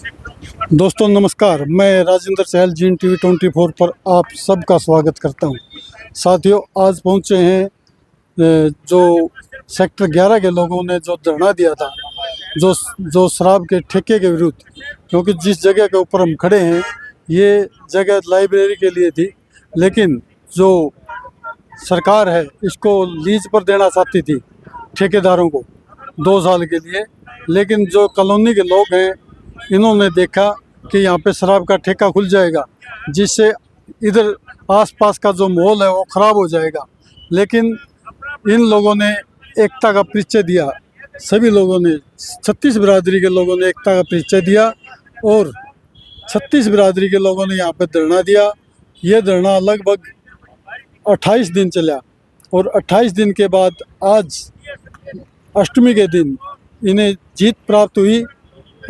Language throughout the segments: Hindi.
दोस्तों नमस्कार, मैं राजेंद्र सहल जीन टीवी 24 पर आप सबका स्वागत करता हूं। साथियों, आज पहुंचे हैं जो सेक्टर 11 के लोगों ने जो धरना दिया था जो शराब के ठेके के विरुद्ध, क्योंकि जिस जगह के ऊपर हम खड़े हैं ये जगह लाइब्रेरी के लिए थी, लेकिन जो सरकार है इसको लीज पर देना चाहती थी ठेकेदारों को 2 साल के लिए। लेकिन जो कॉलोनी के लोग हैं इन्होंने देखा कि यहाँ पे शराब का ठेका खुल जाएगा, जिससे इधर आसपास का जो माहौल है वो ख़राब हो जाएगा। लेकिन इन लोगों ने एकता का परिचय दिया, सभी लोगों ने 36 बिरादरी के लोगों ने एकता का परिचय दिया और 36 बिरादरी के लोगों ने यहाँ पे धरना दिया। ये धरना लगभग 28 दिन चला और 28 दिन के बाद आज अष्टमी के दिन इन्हें जीत प्राप्त हुई।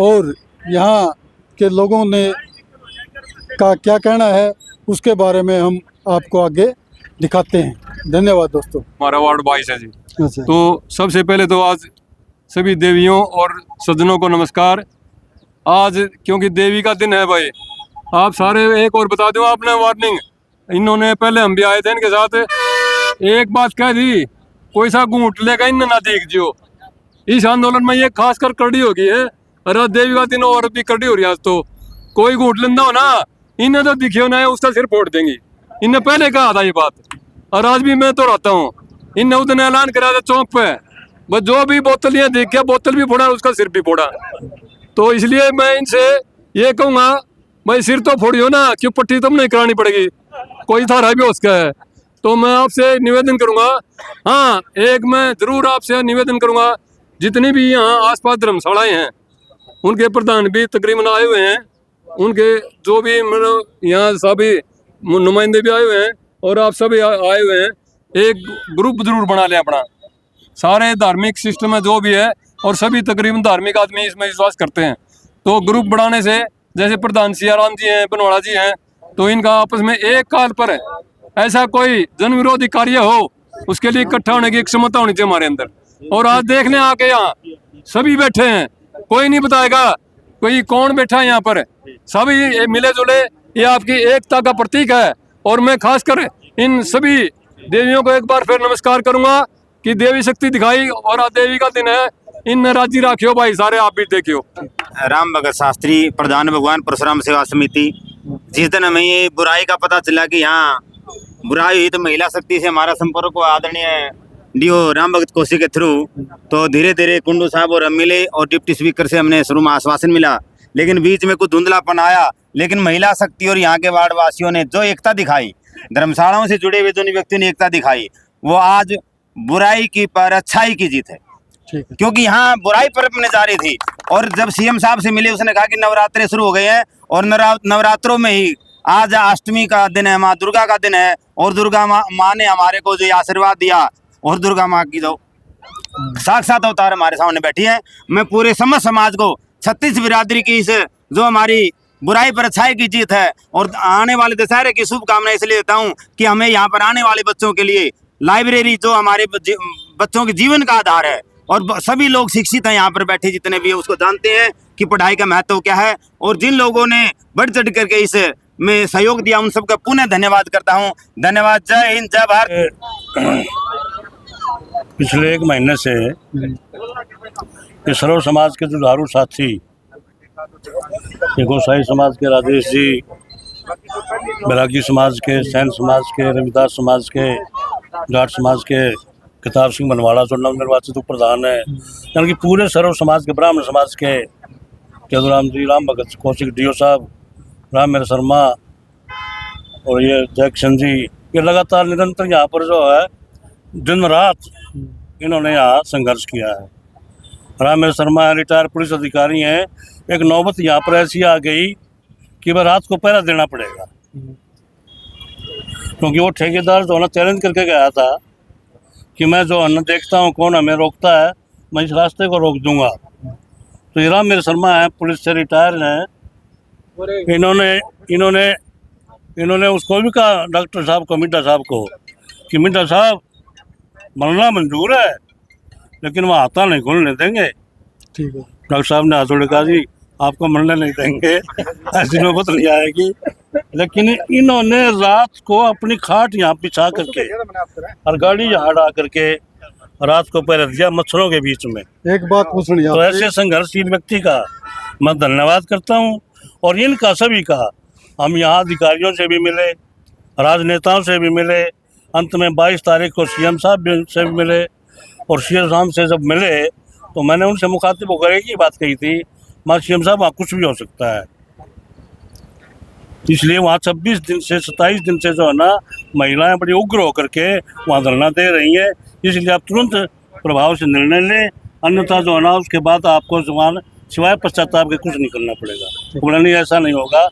और यहाँ के लोगों ने का क्या कहना है उसके बारे में हम आपको आगे दिखाते हैं। धन्यवाद दोस्तों। हमारा वार्ड 22 है जी। अच्छा। तो सबसे पहले तो आज सभी देवियों और सज्जनों को नमस्कार। आज क्योंकि देवी का दिन है भाई, आप सारे एक और बता दो आपने वार्निंग, इन्होंने पहले हम भी आए थे इनके साथ, एक बात कह दी कोई सा घूट लेगा इन ना देख जो। इस आंदोलन में ये खासकर कड़ी हो गई है, अरे देवी का दिन और भी कड़ी हो रही है। आज तो कोई घूट लेंदा हो ना, इन्हें तो दिखियो ना उसका सिर फोड़ देंगी। इन्हें पहले कहा था ये बात और आज भी मैं तो रहता हूँ। इनने उस दिन ऐलान करा था चौक पे, बस जो भी बोतल ये देख के बोतल भी फोड़ा उसका सिर भी फोड़ा। तो इसलिए मैं इनसे ये कहूँगा भाई सिर तो फोड़ियो ना, क्यों पट्टी तुम नहीं करानी पड़ेगी, कोई थारा भी उसका है। तो मैं आपसे निवेदन करूँगा, हाँ एक मैं जरूर आपसे निवेदन करूँगा, जितनी भी यहाँ आसपास धर्मशालाएँ हैं उनके प्रधान भी तकरीबन आए हुए हैं, उनके जो भी मतलब यहाँ सभी नुमाइंदे भी आए हुए हैं और आप सभी आए हुए हैं। एक ग्रुप जरूर बना लें अपना, सारे धार्मिक सिस्टम में जो भी है और सभी तकरीबन धार्मिक आदमी इसमें विश्वास करते हैं। तो ग्रुप बढ़ाने से जैसे प्रधान सियाराम जी हैं, बनवाड़ा जी हैं, तो इनका आपस में एक काल पर ऐसा कोई जन विरोधी कार्य हो उसके लिए इकट्ठा होने की क्षमता होनी चाहिए हमारे अंदर। और आज देखने आके यहाँ सभी बैठे हैं, कोई नहीं बताएगा कोई कौन बैठा है यहाँ पर, सभी मिले जुले, ये आपकी एकता का प्रतीक है। और मैं खासकर इन सभी देवियों को एक बार फिर नमस्कार करूंगा कि देवी शक्ति दिखाई और आज देवी का दिन है, इन राजी राखियो भाई सारे, आप भी देखियो। राम भगत शास्त्री, प्रधान भगवान परशुराम सेवा समिति। जिस दिन हमें ये बुराई का पता चला कि यहाँ बुराई हुई तो महिला शक्ति से हमारा संपर्क हुआ आदरणीय डीओ राम भगत कोसी के थ्रू, तो धीरे धीरे कुंडू साहब और हम मिले और डिप्टी स्पीकर से हमने शुरू में आश्वासन मिला, लेकिन बीच में कुछ धुंधलापन आया। लेकिन महिला शक्ति और यहाँ के वार्ड वासियों ने जो एकता दिखाई, धर्मशालाओं से जुड़े हुए जो व्यक्तियों ने एकता दिखाई, वो आज बुराई की पर अच्छाई की जीत है। क्योंकि यहाँ बुराई पर अपने जा रही थी और जब सीएम साहब से मिले उसने कहा कि नवरात्रे शुरू हो गए हैं और नवरात्रों में ही आज अष्टमी का दिन है, माँ दुर्गा का दिन है और दुर्गा माँ ने हमारे को जो आशीर्वाद दिया और दुर्गा माँ की जो साक्षात अवतार हमारे सामने बैठी है। मैं पूरे समस्त समाज को 36 बिरादरी की इस जो हमारी बुराई पर अच्छाई की जीत है और आने वाले दशहरे की शुभकामनाएं इसलिए देता हूँ कि हमें यहाँ पर आने वाले बच्चों के लिए लाइब्रेरी जो हमारे बच्चों के जीवन का आधार है और सभी लोग शिक्षित हैं यहाँ पर बैठे जितने भी है उसको जानते हैं कि पढ़ाई का महत्व क्या है। और जिन लोगों ने बढ़ चढ़ करके इस में सहयोग दिया उन सबका पुनः धन्यवाद करता हूँ। धन्यवाद। जय हिंद, जय भारत। पिछले 1 महीने से सर्व समाज के जुझारू साथी गोसाई समाज के राजेश जी, बैरागी समाज के, सैन समाज के, रविदास समाज के, जाट समाज के किताब सिंह बनवाड़ा जो नवनिर्वाचित उप प्रधान है, यानी कि पूरे सर्व समाज के, ब्राह्मण समाज के केदुराम जी, राम भगत कौशिक डीओ साहब, राम मेर शर्मा और ये जयकिशन जी, ये लगातार निरंतर यहाँ पर जो है दिन रात इन्होंने यहाँ संघर्ष किया है। राम मेर शर्मा रिटायर पुलिस अधिकारी हैं, एक नौबत यहाँ पर ऐसी आ गई कि वह रात को पहरा देना पड़ेगा, क्योंकि वो ठेकेदार जो है ना चैलेंज करके गया था कि मैं जो है देखता हूँ कौन हमें रोकता है, मैं इस रास्ते को रोक दूंगा। तो ये राम मेर शर्मा है, पुलिस से रिटायर हैं, इन्होंने उसको भी कहा डॉक्टर साहब को, मिड्डा साहब को, कि मिड्डा साहब मरना मंजूर है लेकिन वह हाथा नहीं खोलने देंगे। ठीक है। डॉक्टर साहब ने हाथ जोड़ कहा जी आपको मरने नहीं देंगे, ऐसी नौबत नहीं आएगी। लेकिन इन्होंने रात को अपनी खाट यहाँ बिछा करके और गाड़ी यहाँ ला करके रात को पहले दिया मच्छरों के बीच में। एक बात पूछनी तो ऐसे संघर्षशील व्यक्ति का मैं धन्यवाद करता हूँ। और इनका सभी का हम यहाँ अधिकारियों से भी मिले, राजनेताओं से भी मिले, अंत में 22 तारीख को सीएम साहब से भी मिले। और सीएम साहब से जब मिले तो मैंने उनसे मुखातिब होकर एक ही बात कही थी, माँ सीएम साहब वहाँ कुछ भी हो सकता है। इसलिए वहाँ 26 दिन से 27 दिन से जो है ना महिलाएं बड़ी उग्र होकर के वहाँ धरना दे रही हैं। इसलिए आप तुरंत प्रभाव से निर्णय लें, अन्यथा जो है ना उसके बाद आपको जवान सिवाय पश्चाताप के कुछ नहीं करना पड़ेगा। बोला नहीं ऐसा नहीं होगा।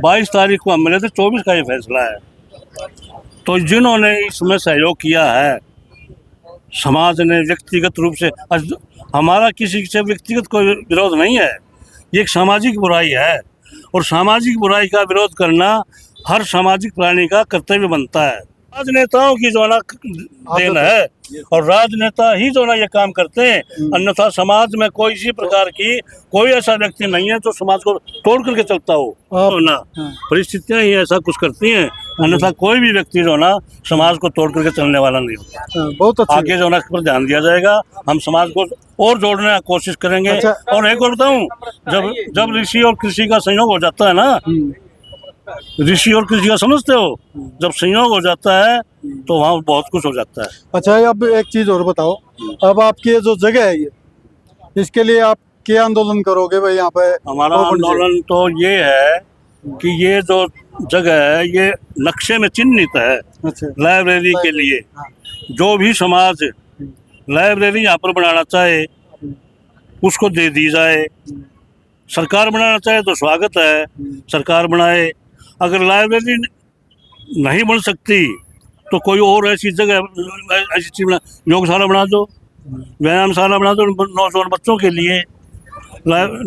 22 तारीख को हम मिले थे, 24 का ये फैसला है। तो जिन्होंने इसमें सहयोग किया है समाज ने व्यक्तिगत रूप से, हमारा किसी से व्यक्तिगत कोई विरोध नहीं है, ये एक सामाजिक बुराई है और सामाजिक बुराई का विरोध करना हर सामाजिक प्राणी का कर्तव्य बनता है। राजनेताओं की जो ना देन है और राजनेता ही जो ना ये काम करते हैं, अन्यथा समाज में कोई इसी प्रकार की कोई ऐसा व्यक्ति नहीं है जो समाज को तोड़ करके चलता हो। तो ना परिस्थितियां ही ऐसा कुछ करती हैं, अन्यथा कोई भी व्यक्ति जो ना समाज को तोड़ करके चलने वाला नहीं होता। बहुत अच्छा। आगे जो ना इस पर ध्यान दिया जाएगा, हम समाज को और जोड़ने की कोशिश करेंगे। अच्छा। और एक और बताऊं, जब ऋषि और कृषि का संयोग हो जाता है ना, ऋषि और कृषि का समझते हो, जब संयोग हो जाता है तो वहाँ बहुत कुछ हो जाता है। अच्छा, अब एक चीज और बताओ, अब आपकी ये जो जगह है ये, इसके लिए आप क्या आंदोलन करोगे भाई? यहाँ पे हमारा आंदोलन तो ये है कि ये जो जगह है ये नक्शे में चिन्हित है अच्छा लाइब्रेरी के लिए। जो भी समाज लाइब्रेरी यहाँ पर बनाना चाहे उसको दे दी जाए। सरकार बनाना चाहे तो स्वागत है, सरकार बनाए। अगर लाइब्रेरी नहीं बन सकती तो कोई और ऐसी जगह, ऐसी चीज बना, योगशाला बना दो, व्यायामशाला बना दो नौजवान बच्चों के लिए,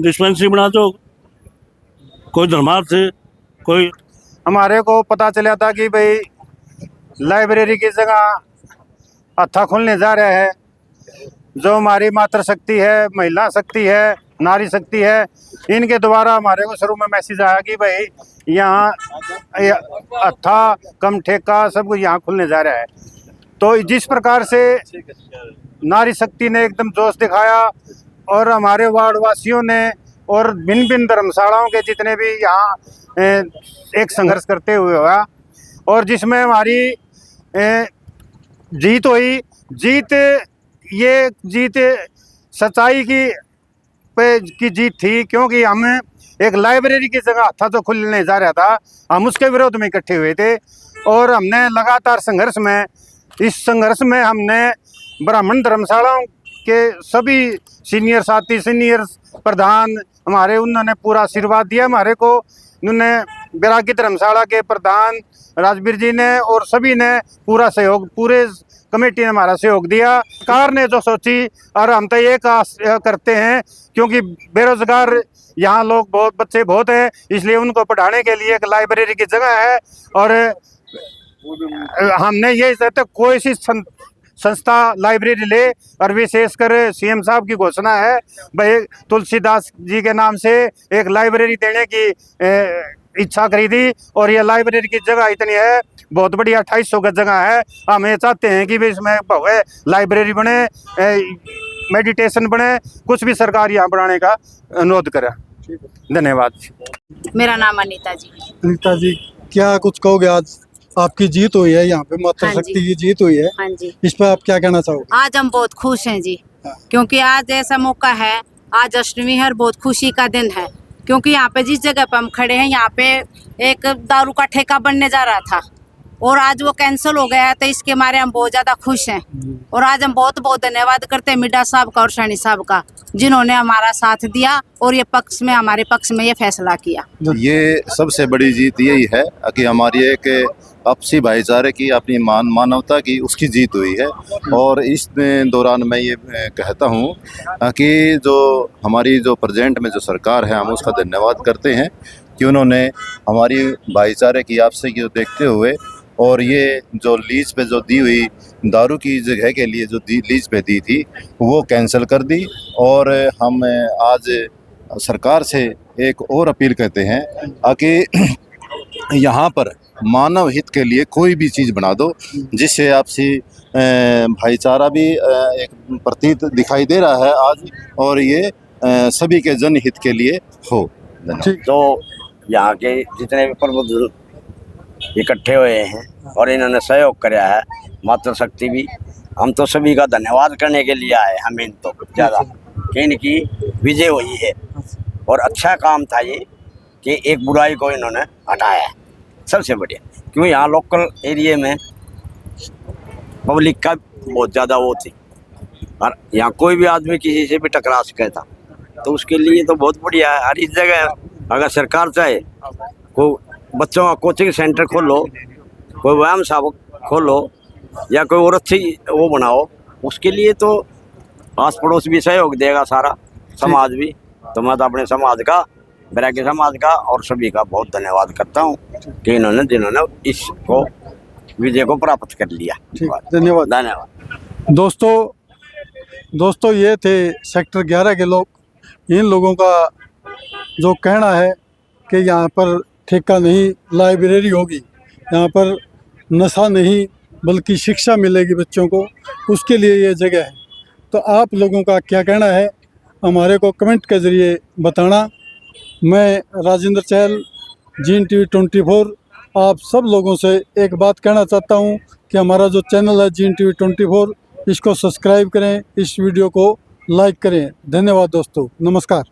डिस्पेंसरी बना दो, कोई धर्मार्थ, कोई। हमारे को पता चला था कि भाई लाइब्रेरी की जगह हत्था खुलने जा रहा है। जो हमारी मातृशक्ति है, महिला शक्ति है, नारी शक्ति है, इनके द्वारा हमारे को शुरू में मैसेज आया कि भाई यहाँ हत्था कम ठेका सब कुछ यहाँ खुलने जा रहा है। तो जिस प्रकार से नारी शक्ति ने एकदम जोश दिखाया और हमारे वार्ड वासियों ने और भिन्न भिन्न धर्मशालाओं के जितने भी यहाँ एक संघर्ष करते हुए हुआ, और जिसमें हमारी जीत हुई। ये जीत सच्चाई की जीत थी, क्योंकि हम एक लाइब्रेरी की जगह था जो खुलने जा रहा था, हम उसके विरोध में इकट्ठे हुए थे। और हमने लगातार इस संघर्ष में हमने ब्राह्मण धर्मशालाओं के सभी सीनियर प्रधान हमारे, उन्होंने पूरा आशीर्वाद दिया हमारे को। उन्होंने बैरागी धर्मशाला के प्रधान राजवीर जी ने और सभी ने पूरा सहयोग, पूरे कमेटी ने हमारा सहयोग दिया। सरकार ने जो सोची, और हम तो ये करते हैं क्योंकि बेरोजगार यहाँ लोग बच्चे बहुत हैं, इसलिए उनको पढ़ाने के लिए एक लाइब्रेरी की जगह है। और हमने ये चाहते कोई सी संस्था लाइब्रेरी ले, और विशेषकर सीएम साहब की घोषणा है भाई तुलसीदास जी के नाम से एक लाइब्रेरी देने की इच्छा करी थी। और ये लाइब्रेरी की जगह इतनी है, बहुत बढ़िया 2800 गज जगह है। हम ये चाहते हैं कि भी इसमें भव्य लाइब्रेरी बने, मेडिटेशन बने, कुछ भी सरकार यहाँ बनाने का अनुरोध करे। धन्यवाद। मेरा नाम अनीता जी। अनीता जी, क्या कुछ कहोगे? आज आपकी जीत हुई है यहाँ पे, मातृशक्ति की जीत हुई है, हाँ जी। इस पर आप क्या कहना चाहोगे? आज हम बहुत खुश हैं जी, क्योंकि आज ऐसा मौका है, आज अष्टमी है और बहुत खुशी का दिन है। क्योंकि यहाँ पे जिस जगह पे हम खड़े हैं, यहाँ पे एक दारू का ठेका बनने जा रहा था और आज वो कैंसिल हो गया है, तो इसके मारे हम बहुत ज़्यादा खुश हैं। और आज हम बहुत बहुत धन्यवाद करते हैं मिड्डा साहब का और सैनी साहब का, जिन्होंने हमारा साथ दिया और ये हमारे पक्ष में ये फैसला किया। ये सबसे बड़ी जीत यही है कि हमारी एक आपसी भाईचारे की, अपनी मानवता की, उसकी जीत हुई है। और इस दौरान मैं ये कहता हूँ कि जो हमारी जो प्रेजेंट में जो सरकार है, हम उसका धन्यवाद करते हैं कि उन्होंने हमारी भाईचारे की आपसे की देखते हुए और ये जो लीज पे जो दी हुई दारू की जगह के लिए जो लीज पे दी थी वो कैंसिल कर दी। और हम आज सरकार से एक और अपील करते हैं कि यहाँ पर मानव हित के लिए कोई भी चीज़ बना दो जिससे आपसी भाईचारा भी एक प्रतीत दिखाई दे रहा है आज, और ये सभी के जनहित के लिए हो। धन्यवाद। तो यहाँ के जितने भी प्रबुद्ध इकट्ठे हुए हैं और इन्होंने सहयोग कराया है, मातृशक्ति भी, हम तो सभी का धन्यवाद करने के लिए आए। हमें तो ज़्यादा कि इनकी विजय हुई है और अच्छा काम था ये कि एक बुराई को इन्होंने हटाया है, सबसे बढ़िया। क्यों यहाँ लोकल एरिया में पब्लिक का बहुत ज़्यादा वो थी और यहाँ कोई भी आदमी किसी से भी टकरा सकता था, तो उसके लिए तो बहुत बढ़िया है। हर इस जगह अगर सरकार चाहे को बच्चों का कोचिंग सेंटर खोलो, कोई व्यायाम शाखा खोलो या कोई और अच्छी वो बनाओ, उसके लिए तो आस पड़ोस भी सहयोग देगा, सारा समाज भी। तो मैं तो अपने समाज का, बैरागी समाज का और सभी का बहुत धन्यवाद करता हूँ कि इन्होंने जिन्होंने इसको विजय को प्राप्त कर लिया। ठीक, धन्यवाद। धन्यवाद। दोस्तों ये थे सेक्टर 11 के लोग। इन लोगों का जो कहना है कि यहाँ पर ठेका नहीं, लाइब्रेरी होगी, यहाँ पर नशा नहीं बल्कि शिक्षा मिलेगी बच्चों को, उसके लिए ये जगह है। तो आप लोगों का क्या कहना है हमारे को कमेंट के ज़रिए बताना। मैं राजेंद्र चहल, जीन टीवी 24, आप सब लोगों से एक बात कहना चाहता हूँ कि हमारा जो चैनल है जीन टीवी 24, इसको सब्सक्राइब करें, इस वीडियो को लाइक करें। धन्यवाद दोस्तों, नमस्कार।